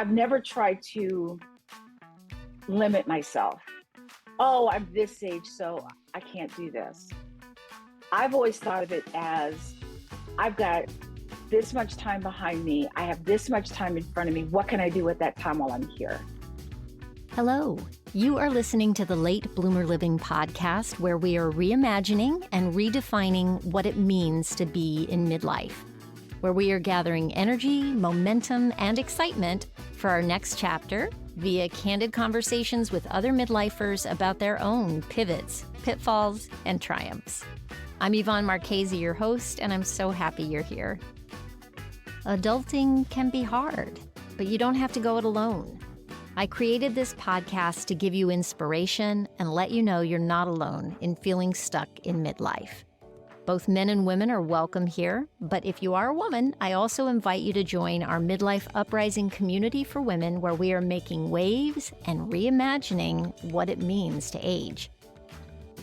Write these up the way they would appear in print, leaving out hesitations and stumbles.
I've never tried to limit myself. Oh, I'm this age, so I can't do this. I've always thought of it as I've got this much time behind me. I have this much time in front of me. What can I do with that time while I'm here? Hello. You are listening to the Late Bloomer Living podcast, where we are reimagining and redefining what it means to be in midlife, where we are gathering energy, momentum, and excitement for our next chapter via candid conversations with other midlifers about their own pivots, pitfalls, and triumphs. I'm Yvonne Marchese, your host, and I'm so happy you're here. Adulting can be hard, but you don't have to go it alone. I created this podcast to give you inspiration and let you know you're not alone in feeling stuck in midlife. Both men and women are welcome here, but if you are a woman, I also invite you to join our Midlife Uprising community for women, where we are making waves and reimagining what it means to age.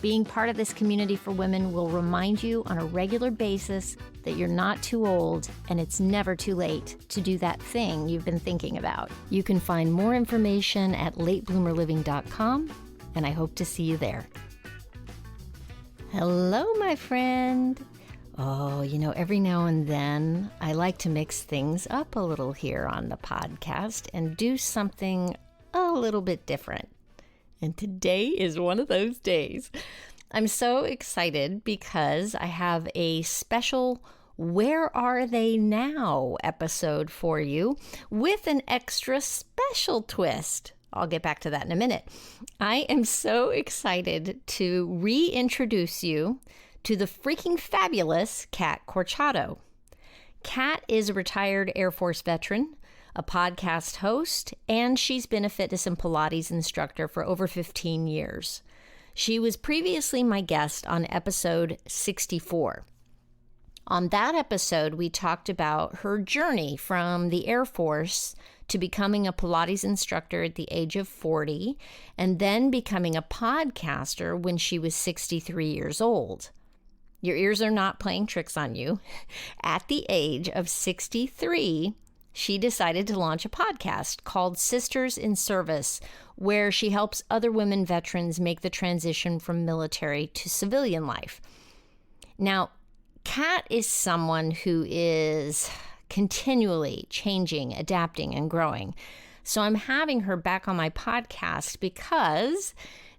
Being part of this community for women will remind you on a regular basis that you're not too old and it's never too late to do that thing you've been thinking about. You can find more information at latebloomerliving.com, and I hope to see you there. Hello, my friend. Oh, every now and then I like to mix things up a little here on the podcast and do something a little bit different. And today is one of those days. I'm so excited because I have a special Where Are They Now episode for you with an extra special twist. I'll get back to that in a minute. I am so excited to reintroduce you to the freaking fabulous Kat Corchado. Kat is a retired Air Force veteran, a podcast host, and she's been a fitness and Pilates instructor for over 15 years. She was previously my guest on episode 64. On that episode, we talked about her journey from the Air Force to becoming a Pilates instructor at the age of 40, and then becoming a podcaster when she was 63 years old. Your ears are not playing tricks on you. At the age of 63, she decided to launch a podcast called Sisters in Service, where she helps other women veterans make the transition from military to civilian life. Now, Kat is someone who is continually changing, adapting, and growing. So I'm having her back on my podcast because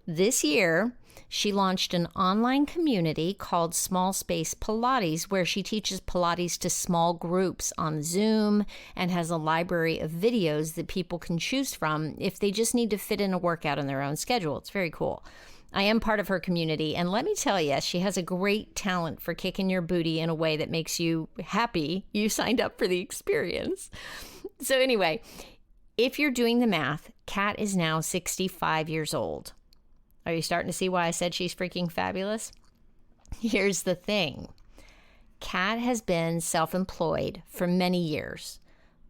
this year she launched an online community called Small Space Pilates, where she teaches Pilates to small groups on Zoom and has a library of videos that people can choose from if they just need to fit in a workout in their own schedule. It's very cool. I am part of her community, and let me tell you, she has a great talent for kicking your booty in a way that makes you happy you signed up for the experience. So anyway, if you're doing the math, Kat is now 65 years old. Are you starting to see why I said she's freaking fabulous? Here's the thing. Kat has been self-employed for many years,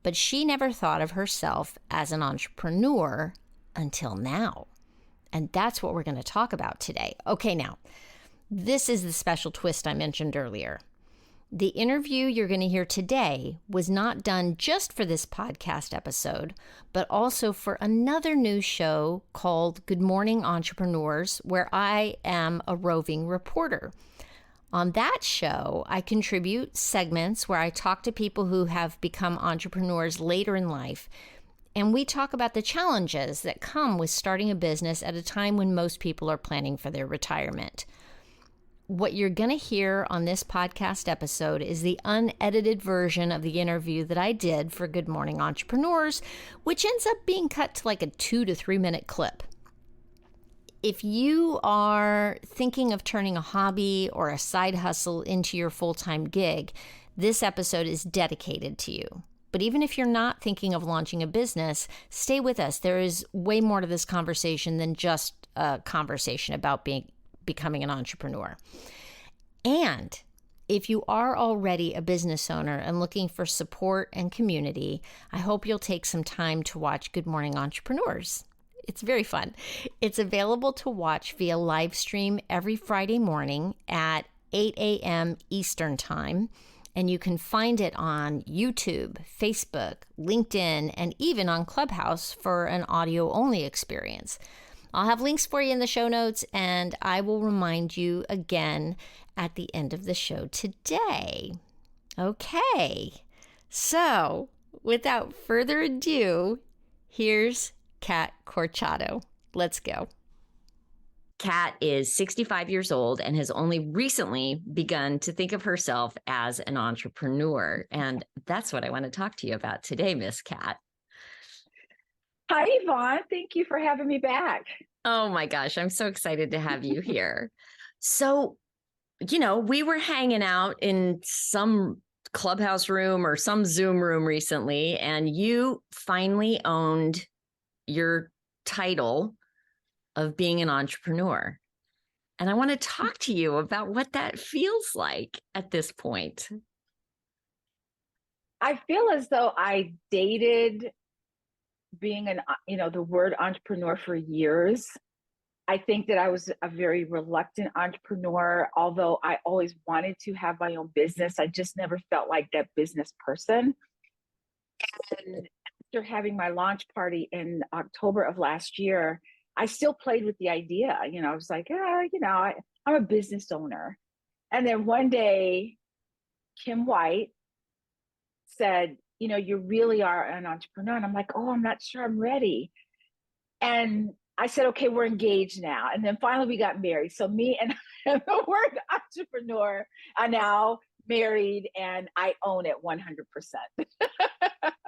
but she never thought of herself as an entrepreneur until now. And that's what we're going to talk about today. Okay, now, this is the special twist I mentioned earlier. The interview you're going to hear today was not done just for this podcast episode, but also for another news show called Good Morning Entrepreneurs, where I am a roving reporter. On that show, I contribute segments where I talk to people who have become entrepreneurs later in life, and we talk about the challenges that come with starting a business at a time when most people are planning for their retirement. What you're going to hear on this podcast episode is the unedited version of the interview that I did for Good Morning Entrepreneurs, which ends up being cut to like a 2 to 3 minute clip. If you are thinking of turning a hobby or a side hustle into your full-time gig, this episode is dedicated to you. But even if you're not thinking of launching a business, stay with us. There is way more to this conversation than just a conversation about becoming an entrepreneur. And if you are already a business owner and looking for support and community, I hope you'll take some time to watch Good Morning Entrepreneurs. It's very fun. It's available to watch via live stream every Friday morning at 8 a.m. Eastern Time And you can find it on YouTube, Facebook, LinkedIn, and even on Clubhouse for an audio-only experience. I'll have links for you in the show notes, and I will remind you again at the end of the show today. Okay, so without further ado, here's Kat Corchado. Let's go. Kat is 65 years old and has only recently begun to think of herself as an entrepreneur. And that's what I want to talk to you about today, Miss Kat. Hi, Yvonne. Thank you for having me back. Oh my gosh, I'm so excited to have you here. So, we were hanging out in some Clubhouse room or some Zoom room recently, and you finally owned your title of being an entrepreneur. And I want to talk to you about what that feels like at this point. I feel as though I dated being the word entrepreneur for years. I think that I was a very reluctant entrepreneur, although I always wanted to have my own business. I just never felt like that business person. And after having my launch party in October of last year, I still played with the idea. I was like, I'm a business owner. And then one day, Kim White said, you really are an entrepreneur. And I'm like, oh, I'm not sure I'm ready. And I said, okay, we're engaged now. And then finally we got married. So me and the word entrepreneur are now married, and I own it 100%.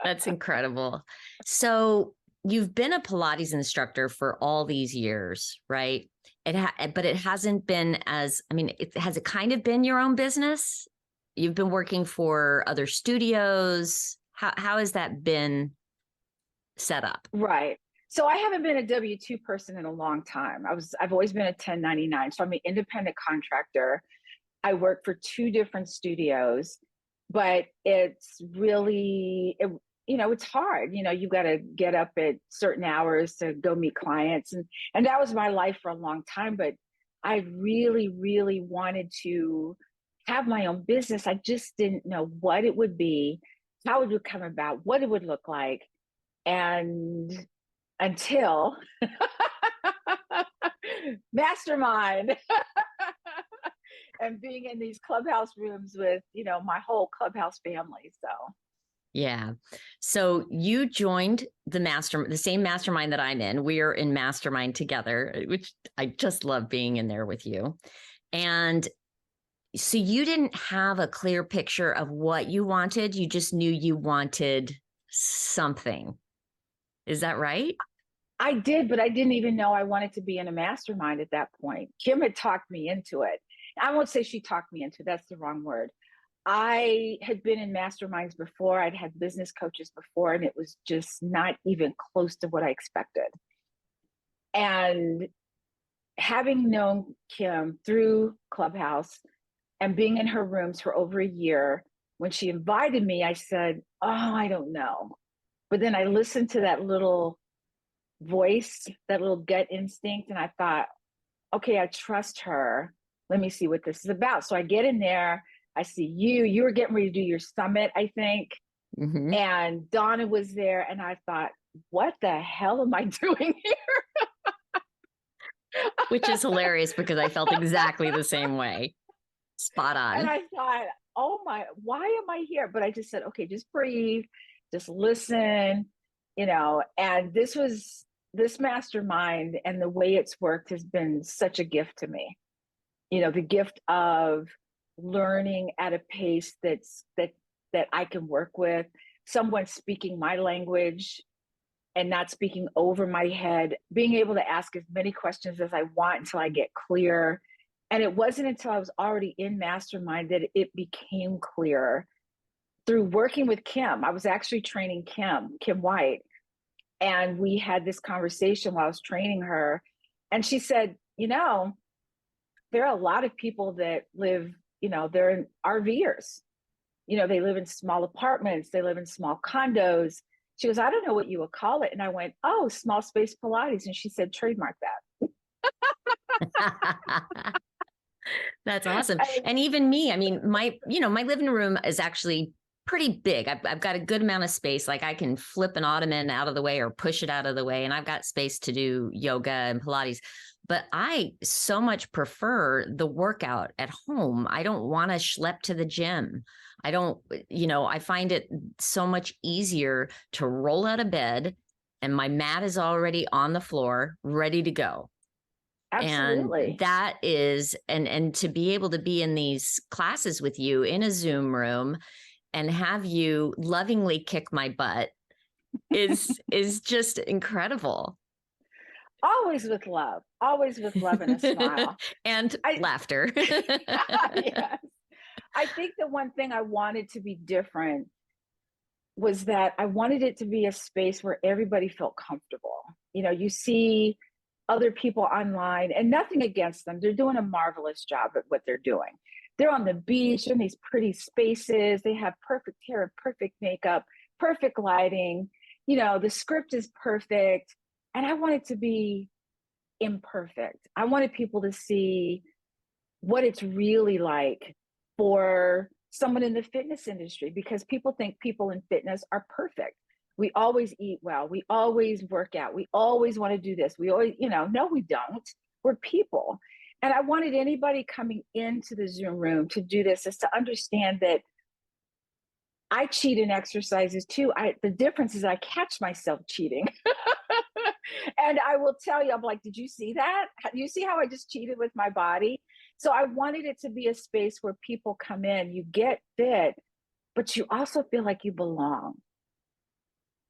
That's incredible. So you've been a Pilates instructor for all these years, right? But it hasn't been has it kind of been your own business? You've been working for other studios. How has that been set up? Right. So I haven't been a W-2 person in a long time. I've always been a 1099. So I'm an independent contractor. I work for 2 different studios, but it's really, it's hard. You've got to get up at certain hours to go meet clients. And that was my life for a long time. But I really, really wanted to have my own business. I just didn't know what it would be, how it would come about, what it would look like. And until mastermind and being in these Clubhouse rooms with, my whole Clubhouse family. So yeah. So you joined the same mastermind that I'm in. We are in mastermind together, which I just love being in there with you. And so you didn't have a clear picture of what you wanted. You just knew you wanted something. Is that right? I did, but I didn't even know I wanted to be in a mastermind at that point. Kim had talked me into it. I won't say she talked me into it. That's the wrong word. I had been in masterminds before. I'd had business coaches before, and it was just not even close to what I expected. And having known Kim through Clubhouse and being in her rooms for over a year, when she invited me, I said, oh, I don't know. But then I listened to that little voice, that little gut instinct, and I thought, okay, I trust her. Let me see what this is about. So I get in there. I see you were getting ready to do your summit, I think. Mm-hmm. And Donna was there. And I thought, what the hell am I doing here? Which is hilarious because I felt exactly the same way. Spot on. And I thought, oh my, why am I here? But I just said, okay, just breathe, just listen, and this mastermind and the way it's worked has been such a gift to me. The gift of learning at a pace that I can work with, someone speaking my language and not speaking over my head, being able to ask as many questions as I want until I get clear. And it wasn't until I was already in mastermind that it became clear through working with Kim. I was actually training Kim White. And we had this conversation while I was training her. And she said, there are a lot of people that live, they're in RVers. They live in small apartments. They live in small condos. She goes, I don't know what you would call it. And I went, oh, Small Space Pilates. And she said, trademark that. That's awesome. I, And even me, I mean, my living room is actually pretty big. I've got a good amount of space. Like I can flip an ottoman out of the way or push it out of the way. And I've got space to do yoga and Pilates. But I so much prefer the workout at home. I don't want to schlep to the gym. I don't, I find it so much easier to roll out of bed and my mat is already on the floor, ready to go. And absolutely. that is, and to be able to be in these classes with you in a Zoom room and have you lovingly kick my butt is just incredible. Always with love and a smile. And laughter. Yes. I think the one thing I wanted to be different was that I wanted it to be a space where everybody felt comfortable. You see other people online, and nothing against them. They're doing a marvelous job at what they're doing. They're on the beach in these pretty spaces. They have perfect hair, perfect makeup, perfect lighting. The script is perfect. And I want it to be imperfect. I wanted people to see what it's really like for someone in the fitness industry, because people think people in fitness are perfect. We always eat well. We always work out. We always want to do this. We always, no, we don't. We're people. And I wanted anybody coming into the Zoom room to do this is to understand that I cheat in exercises too. The difference is I catch myself cheating. And I will tell you, I'm like, did you see that? Do you see how I just cheated with my body? So I wanted it to be a space where people come in, you get fit, but you also feel like you belong.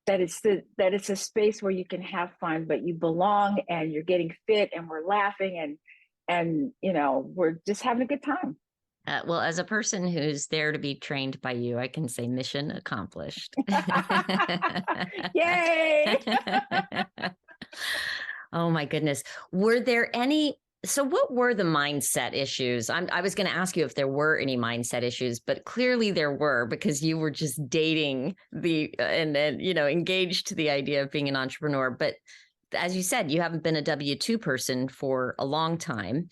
That it's a space where you can have fun, but you belong and you're getting fit and we're laughing and we're just having a good time. Well, as a person who's there to be trained by you, I can say mission accomplished. Yay! Oh my goodness. So what were the mindset issues? I was going to ask you if there were any mindset issues, but clearly there were, because you were just dating and engaged to the idea of being an entrepreneur. But as you said, you haven't been a W-2 person for a long time.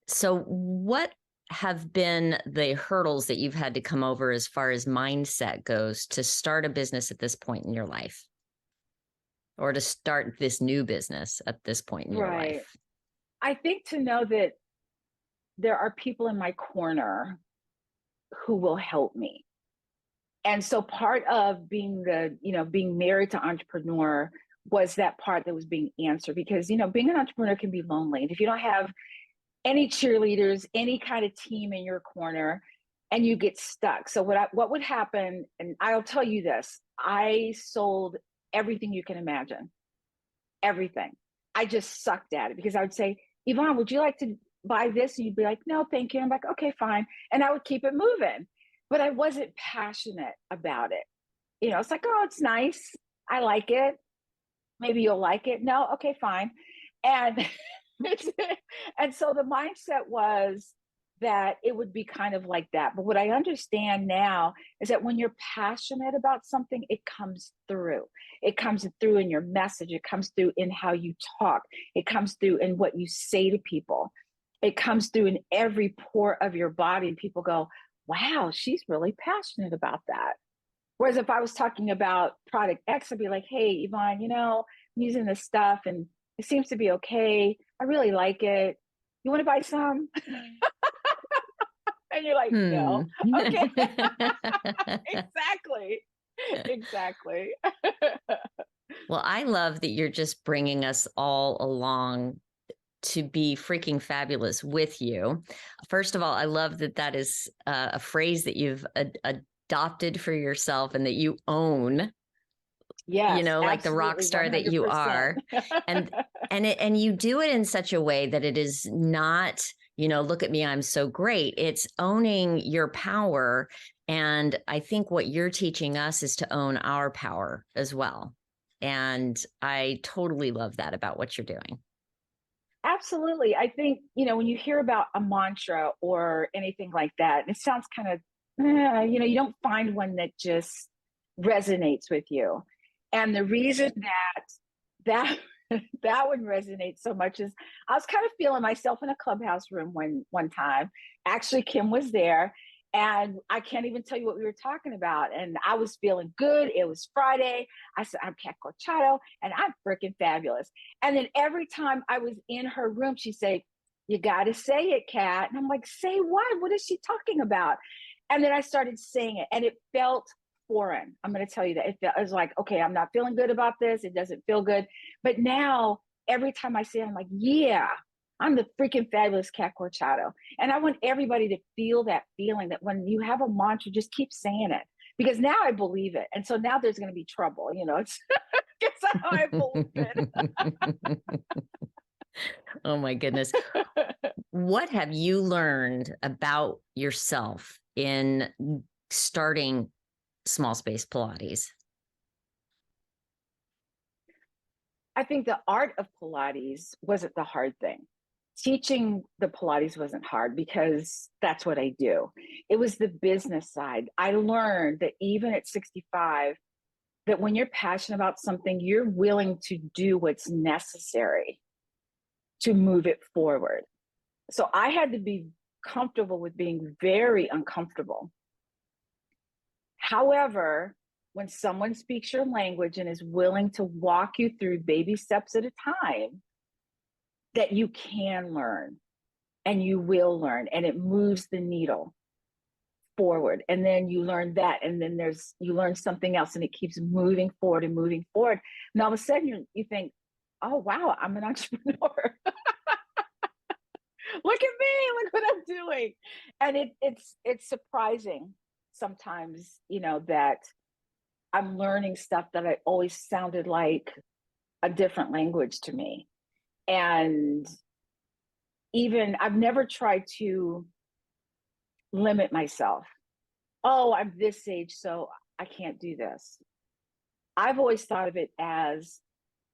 So what have been the hurdles that you've had to come over as far as mindset goes to start a business at this point in your life, or to start this new business at this point in your life? I think to know that there are people in my corner who will help me. And so part of being being married to entrepreneur was that part that was being answered, because, being an entrepreneur can be lonely. And if you don't have any cheerleaders, any kind of team in your corner, and you get stuck. So what would happen, and I'll tell you this, I sold everything you can imagine. Everything. I just sucked at it, because I would say, Yvonne, would you like to buy this? And you'd be like, no, thank you. I'm like, okay, fine. And I would keep it moving, but I wasn't passionate about it. It's like, oh, it's nice. I like it. Maybe you'll like it. No, okay, fine. And and so the mindset was that it would be kind of like that. But what I understand now is that when you're passionate about something, it comes through. It comes through in your message. It comes through in how you talk. It comes through in what you say to people. It comes through in every pore of your body. And people go, wow, she's really passionate about that. Whereas if I was talking about product X, I'd be like, hey, Yvonne, I'm using this stuff and it seems to be okay. I really like it. You want to buy some? And you're like, no. Okay. Exactly. Well, I love that you're just bringing us all along to be freaking fabulous with you. First of all, I love that is a phrase that you've adopted for yourself and that you own. Yes, like the rock star 100%. That you are. And you do it in such a way that it is not, look at me, I'm so great. It's owning your power. And I think what you're teaching us is to own our power as well. And I totally love that about what you're doing. Absolutely. I think, when you hear about a mantra or anything like that, it sounds kind of, you don't find one that just resonates with you. And the reason that That would resonate so much. As I was kind of feeling myself in a clubhouse room one time. Actually, Kim was there, and I can't even tell you what we were talking about. And I was feeling good. It was Friday. I said, I'm Kat Corchado, and I'm freaking fabulous. And then every time I was in her room, she'd say, you got to say it, Kat. And I'm like, say what? What is she talking about? And then I started saying it, and it felt foreign. I'm going to tell you that. It was like, okay, I'm not feeling good about this. It doesn't feel good. But now, every time I say it, I'm like, yeah, I'm the freaking fabulous Kat Corchado. And I want everybody to feel that feeling that when you have a mantra, just keep saying it. Because now I believe it. And so now there's going to be trouble. It's how I believe it. Oh my goodness. What have you learned about yourself in starting Small Space Pilates? I think the art of Pilates wasn't the hard thing. Teaching the Pilates wasn't hard because that's what I do. It was the business side. I learned that even at 65, that when you're passionate about something, you're willing to do what's necessary to move it forward. So I had to be comfortable with being very uncomfortable. However, when someone speaks your language and is willing to walk you through baby steps at a time, that you can learn and you will learn, and it moves the needle forward. And then you learn that, and then you learn something else, and it keeps moving forward and moving forward. And all of a sudden you think, oh, wow, I'm an entrepreneur. Look at me, look what I'm doing. And it's surprising sometimes, that I'm learning stuff that I always sounded like a different language to me. And even I've never tried to limit myself. Oh, I'm this age, so I can't do this. I've always thought of it as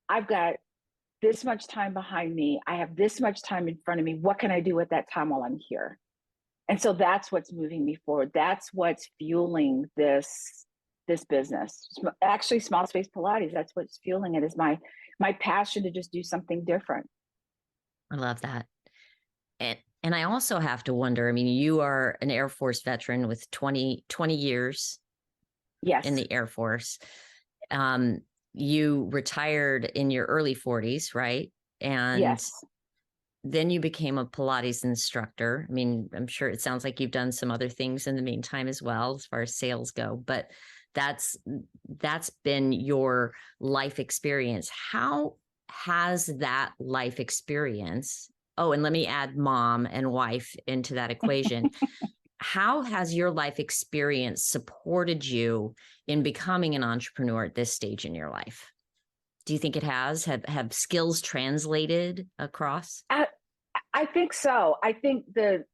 I've got this much time behind me. I have this much time in front of me. What can I do at that time while I'm here? And so that's what's moving me forward. That's what's fueling this business. Actually, Small Space Pilates, that's what's fueling it, is my passion to just do something different. I love that. And I also have to wonder, I mean, you are an Air Force veteran with 20 years Yes. in the Air Force. You retired in your early 40s, right? And yes. Then you became a Pilates instructor. I mean, I'm sure it sounds like you've done some other things in the meantime as well, as far as sales go, but that's been your life experience. How has that life experience, oh, and let me add mom and wife into that equation. How has your life experience supported you in becoming an entrepreneur at this stage in your life? Do you think it has? Have skills translated across? I think so. I think the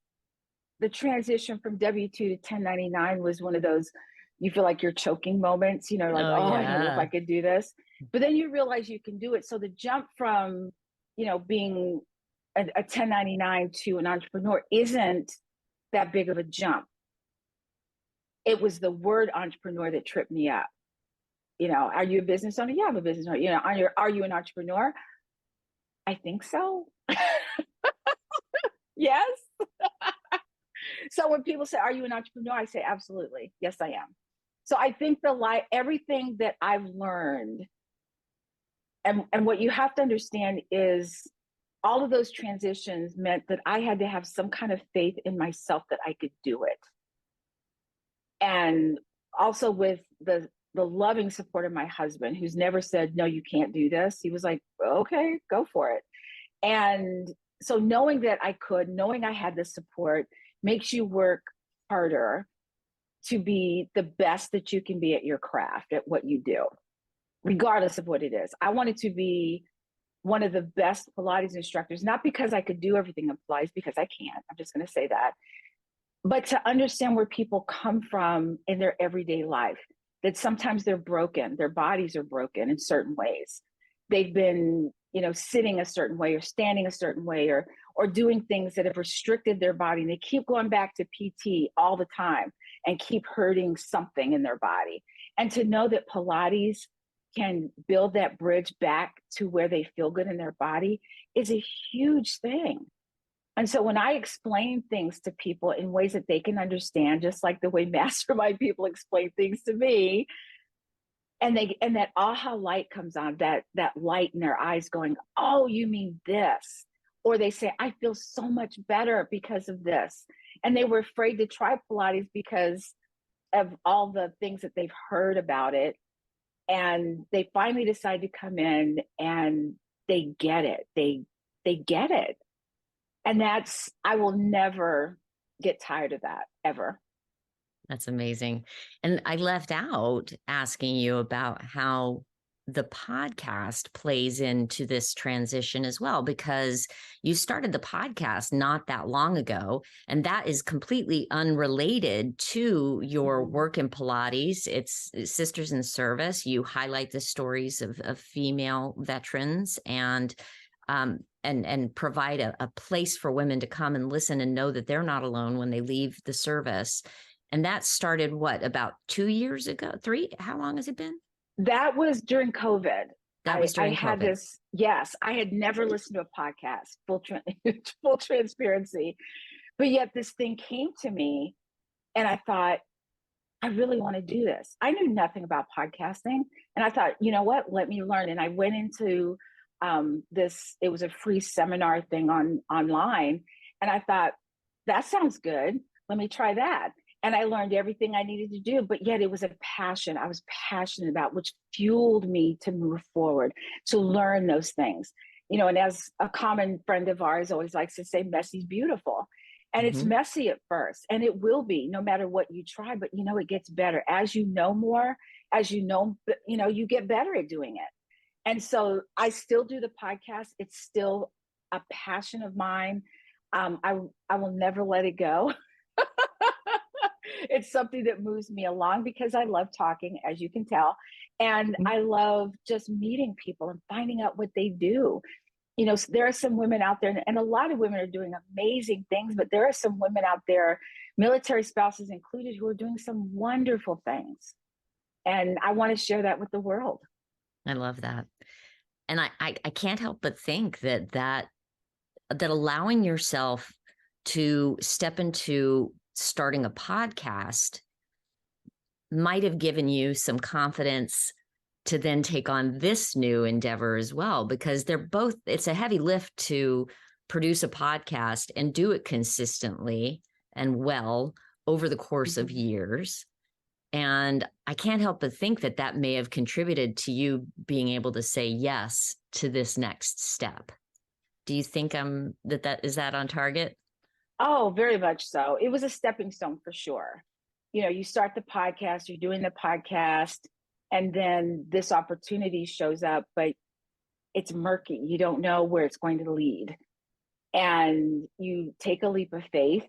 transition from W-2 to 1099 was one of those, you feel like you're choking moments, like, Oh, I don't know if yeah. I could do this. But then you realize you can do it. So the jump from, being a 1099 to an entrepreneur isn't that big of a jump. It was the word entrepreneur that tripped me up. Are you a business owner? Yeah, I'm a business owner. Are you an entrepreneur? I think so. Yes. So when people say, are you an entrepreneur? I say, absolutely. Yes, I am. So I think everything that I've learned, and what you have to understand is all of those transitions meant that I had to have some kind of faith in myself that I could do it. And also with the loving support of my husband, who's never said, no, you can't do this. He was like, okay, go for it. And so knowing that I could, knowing I had the support, makes you work harder to be the best that you can be at your craft, at what you do, regardless of what it is. I wanted to be one of the best Pilates instructors, not because I could do everything in Pilates, because I can't. I'm just going to say that. But to understand where people come from in their everyday life, that sometimes they're broken, their bodies are broken in certain ways. They've been, sitting a certain way or standing a certain way or doing things that have restricted their body. And they keep going back to PT all the time and keep hurting something in their body. And to know that Pilates can build that bridge back to where they feel good in their body is a huge thing. And so when I explain things to people in ways that they can understand, just like the way mastermind people explain things to me, and that aha light comes on, that light in their eyes going, oh, you mean this? Or they say, I feel so much better because of this. And they were afraid to try Pilates because of all the things that they've heard about it. And they finally decide to come in and they get it. They get it. And I will never get tired of that, ever. That's amazing. And I left out asking you about how the podcast plays into this transition as well, because you started the podcast not that long ago, and that is completely unrelated to your work in Pilates. It's Sisters in Service. You highlight the stories of female veterans and provide a place for women to come and listen and know that they're not alone when they leave the service. And that started what, about 2 years ago? 3? How long has it been? That was during COVID. That was during I had COVID. Yes, I had never listened to a podcast, full transparency. But yet this thing came to me and I thought, I really want to do this. I knew nothing about podcasting. And I thought, you know what, let me learn. And I went into it was a free seminar thing online. And I thought, that sounds good. Let me try that. And I learned everything I needed to do, but yet it was a passion I was passionate about, which fueled me to move forward, to learn those things. And as a common friend of ours always likes to say, messy's beautiful. And it's messy at first, and it will be no matter what you try, but it gets better. As you know more, you get better at doing it. And so I still do the podcast. It's still a passion of mine. I will never let it go. It's something that moves me along because I love talking, as you can tell. And I love just meeting people and finding out what they do. There are some women out there, and a lot of women are doing amazing things, but there are some women out there, military spouses included, who are doing some wonderful things. And I want to share that with the world. I love that. And I can't help but think that allowing yourself to step into starting a podcast might have given you some confidence to then take on this new endeavor as well, because it's a heavy lift to produce a podcast and do it consistently and well over the course of years. And I can't help but think that may have contributed to you being able to say yes to this next step. Do you think is that on target? Oh, very much so. It was a stepping stone for sure. You start the podcast, you're doing the podcast, and then this opportunity shows up, but it's murky. You don't know where it's going to lead. And you take a leap of faith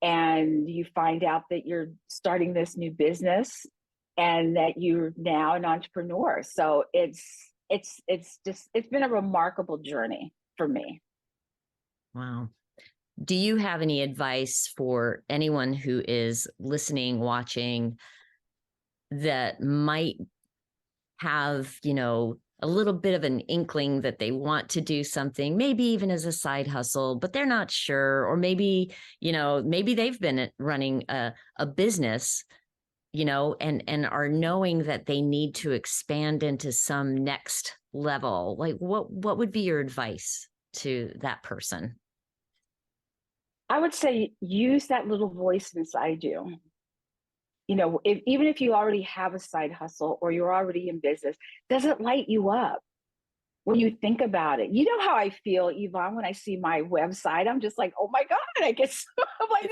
and you find out that you're starting this new business and that you're now an entrepreneur. So it's been a remarkable journey for me. Wow. Do you have any advice for anyone who is listening, watching, that might have, a little bit of an inkling that they want to do something, maybe even as a side hustle, but they're not sure, or maybe they've been running a business, and are knowing that they need to expand into some next level? Like, what would be your advice to that person? I would say use that little voice inside you. Even if you already have a side hustle or you're already in business, does it light you up when you think about it? You know how I feel, Yvonne, when I see my website? I'm just like, oh my God, I get it's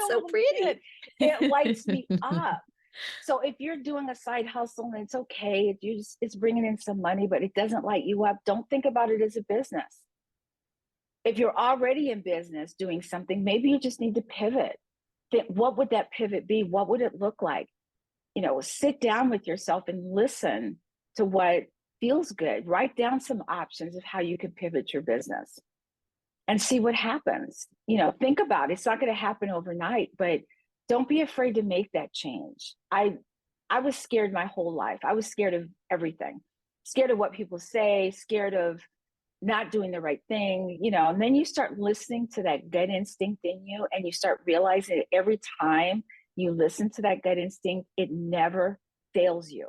so pretty. It lights me up. So if you're doing a side hustle and it's okay, it's bringing in some money, but it doesn't light you up, don't think about it as a business. If you're already in business doing something, maybe you just need to pivot. What would that pivot be? What would it look like? Sit down with yourself and listen to what feels good. Write down some options of how you can pivot your business and see what happens. Think about it. It's not going to happen overnight, but don't be afraid to make that change. I was scared my whole life. I was scared of everything. scared of what people say, scared of not doing the right thing, and then you start listening to that gut instinct in you, and you start realizing that every time you listen to that gut instinct, it never fails you.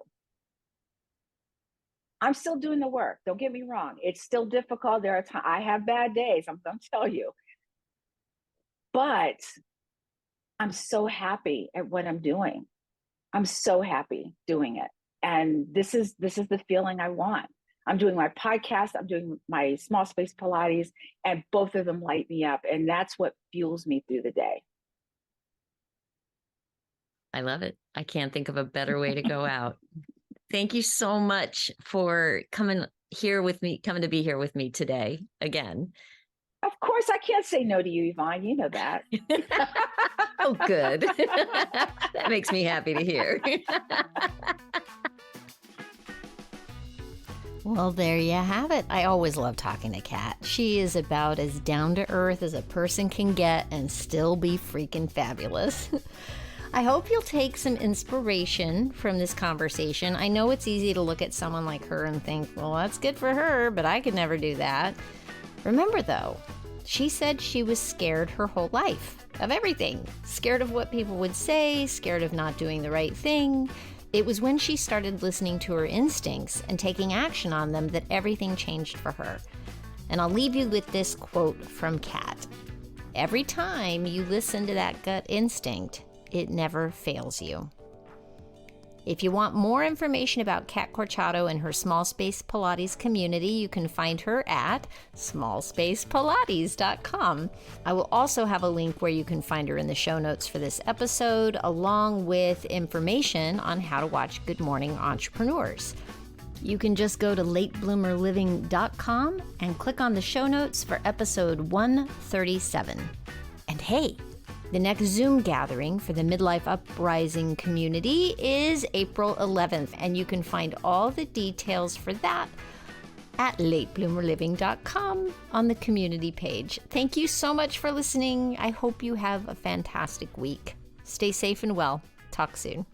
I'm still doing the work. Don't get me wrong. It's still difficult. There are times I have bad days. I'm going to tell you, but I'm so happy at what I'm doing. I'm so happy doing it. And this is the feeling I want. I'm doing my podcast, I'm doing my Small Space Pilates, and both of them light me up. And that's what fuels me through the day. I love it. I can't think of a better way to go out. Thank you so much for coming to be here with me today again. Of course, I can't say no to you, Yvonne. You know that. Oh, good. That makes me happy to hear. Well, there you have it. I always love talking to Kat. She is about as down to earth as a person can get and still be freaking fabulous. I hope you'll take some inspiration from this conversation. I know it's easy to look at someone like her and think, well, that's good for her, but I could never do that. Remember, though, she said she was scared her whole life of everything. Scared of what people would say, scared of not doing the right thing. It was when she started listening to her instincts and taking action on them that everything changed for her. And I'll leave you with this quote from Kat. Every time you listen to that gut instinct, it never fails you. If you want more information about Kat Corchado and her Small Space Pilates community, you can find her at smallspacepilates.com. I will also have a link where you can find her in the show notes for this episode, along with information on how to watch Good Morning Entrepreneurs. You can just go to latebloomerliving.com and click on the show notes for episode 137. And hey, the next Zoom gathering for the Midlife Uprising community is April 11th, and you can find all the details for that at latebloomerliving.com on the community page. Thank you so much for listening. I hope you have a fantastic week. Stay safe and well. Talk soon.